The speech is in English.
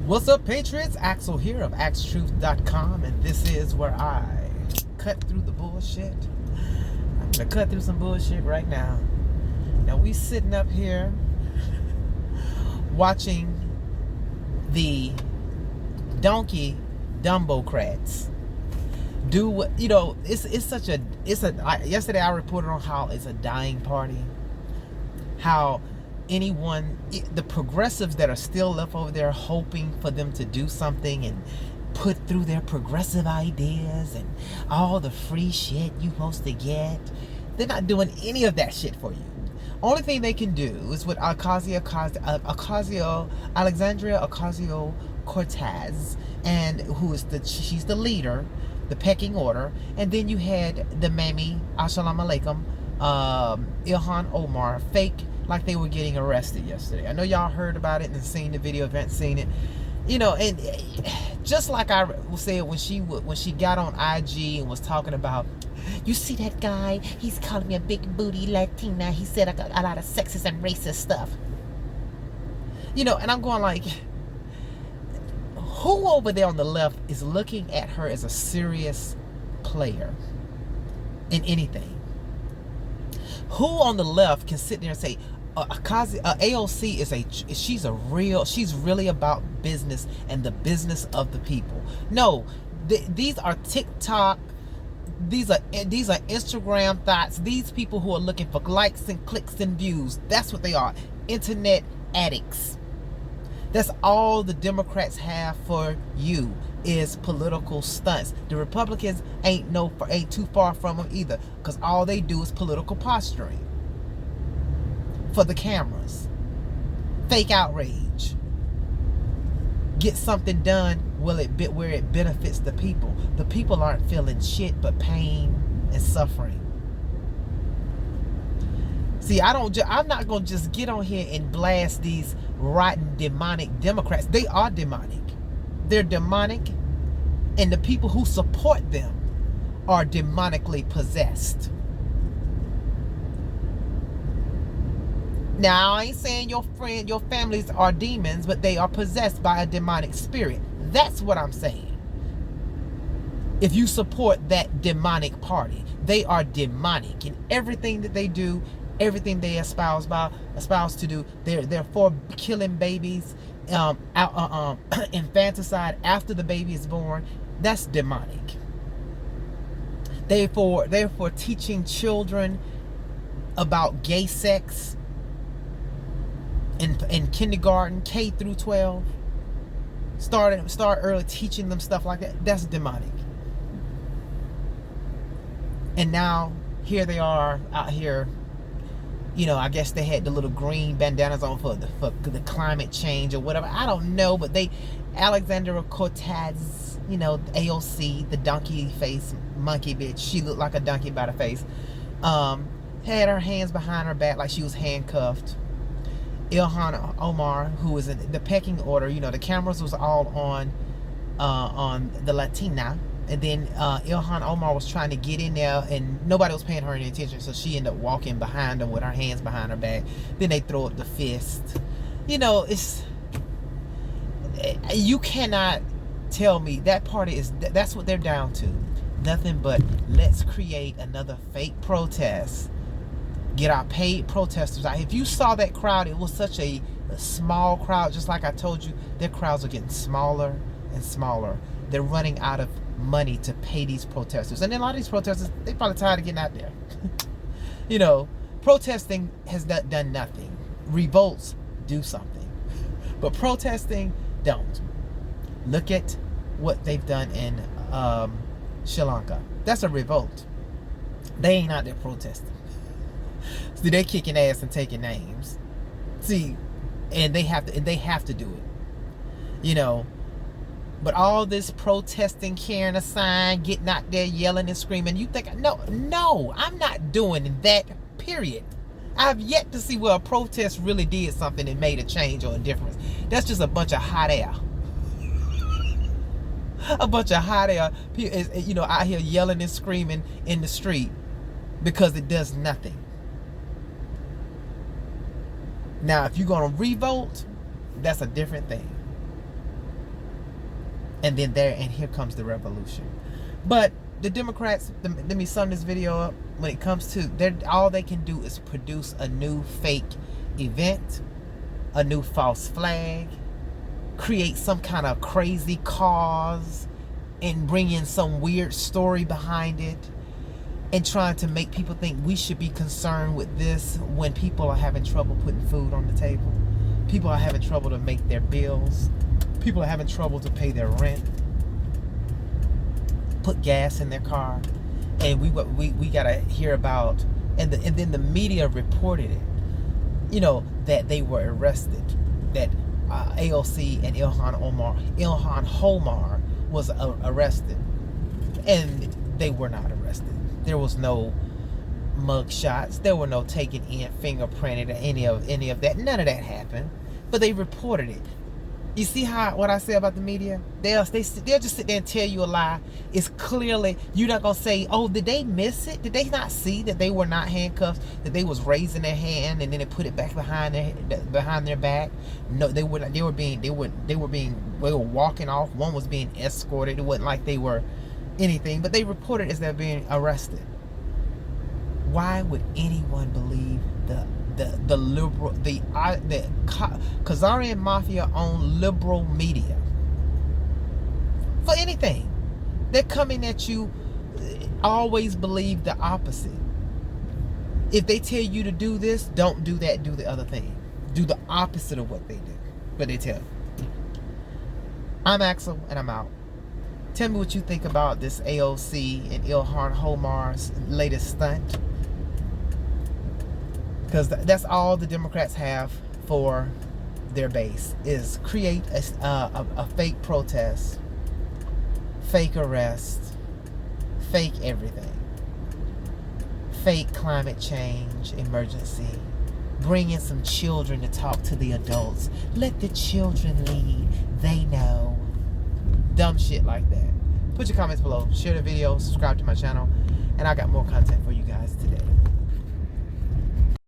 What's up, Patriots? Axel here of AxTruth.com, and this is where I cut through the bullshit. I'm gonna cut through some bullshit right now. Now we sitting up here watching the donkey Dumbocrats do what, yesterday I reported on how it's a dying party. How the progressives that are still left over there hoping for them to do something and put through their progressive ideas and all the free shit you supposed to get, they're not doing any of that shit for you. Only thing they can do is with Alexandria Ocasio-Cortez, and she's the leader, the pecking order, and then you had the mammy, assalamu alaikum, ilhan HOEmar Fake, like they were getting arrested yesterday. I know y'all heard about it and seen the video, event, seen it. And just like I said when she got on IG and was talking about, you see that guy, he's calling me a big booty Latina. He said I got a lot of sexist and racist stuff. And I'm going like, who over there on the left is looking at her as a serious player in anything? Who on the left can sit there and say, AOC she's really about business and the business of the people? No, these are TikTok, these are Instagram thoughts. These people who are looking for likes and clicks and views, that's what they are. Internet addicts. That's all the Democrats have for you, is political stunts. The Republicans ain't too far from them either, because all they do is political posturing for the cameras, fake outrage, get something done where it benefits the people. The people aren't feeling shit but pain and suffering. See, I'm not gonna just get on here and blast these rotten, demonic Democrats. They are demonic. They're demonic, and the people who support them are demonically possessed. Now, I ain't saying your families are demons, but they are possessed by a demonic spirit. That's what I'm saying. If you support that demonic party, they are demonic in everything that they do, everything they espouse to do. They're for killing babies, infanticide after the baby is born. That's demonic. They're for teaching children about gay sex in kindergarten, K through 12. Start early, teaching them stuff like that. That's demonic. And now here they are out here. I guess they had the little green bandanas on for the climate change or whatever. I don't know, but Alexandria Cortez, AOC, the donkey face monkey bitch. She looked like a donkey by the face. Had her hands behind her back like she was handcuffed. Ilhan HOEmar, who was in the pecking order, the cameras was all on the Latina, and then Ilhan HOEmar was trying to get in there, and nobody was paying her any attention, so she ended up walking behind them with her hands behind her back. Then they throw up the fist. You cannot tell me that party that's what they're down to. Nothing but let's create another fake protest. Get our paid protesters out. If you saw that crowd, it was such a small crowd. Just like I told you, their crowds are getting smaller and smaller. They're running out of money to pay these protesters. And then a lot of these protesters, they probably tired of getting out there. Protesting has done nothing. Revolts do something. But protesting don't. Look at what they've done in Sri Lanka. That's a revolt. They ain't out there protesting. See, they're kicking ass and taking names. See, and they have to do it. But all this protesting, carrying a sign, getting out there yelling and screaming, you think, no, I'm not doing that, period. I've yet to see where a protest really did something and made a change or a difference. That's just a bunch of hot air. A bunch of hot air, out here yelling and screaming in the street because it does nothing. Now, if you're going to revolt, that's a different thing. And here comes the revolution. But the Democrats, let me sum this video up. When it comes to all they can do is produce a new fake event, a new false flag, create some kind of crazy cause, and bring in some weird story behind it, and trying to make people think we should be concerned with this when people are having trouble putting food on the table. People are having trouble to make their bills. People are having trouble to pay their rent, put gas in their car. And we gotta hear about, and then the media reported it, you know, that they were arrested, that AOC and ilhan HOEmar was arrested, and they were not arrested. There was no mug shots. There were no taken in, fingerprinted, or any of that. None of that happened. But they reported it. You see what I say about the media? They'll just sit there and tell you a lie. It's clearly, you're not gonna say, oh, did they miss it? Did they not see that they were not handcuffed? That they was raising their hand and then they put it back behind their back? No, they were walking off. One was being escorted. It wasn't like they were anything, but they reported as they're being arrested. Why would anyone believe the liberal, the Khazarian mafia own liberal media for anything? They're coming at you. Always believe the opposite. If they tell you to do this, don't do that, do the other thing. Do the opposite of what they do, what they tell you. I'm Axel, and I'm out. Tell me what you think about this AOC and ilhan HOEmar's latest stunt. Because that's all the Democrats have for their base, is create a fake protest, fake arrest, fake everything, fake climate change emergency, bring in some children to talk to the adults, let the children lead, they know, dumb shit like that. Put your comments below, share the video, subscribe to my channel, and I got more content for you guys today.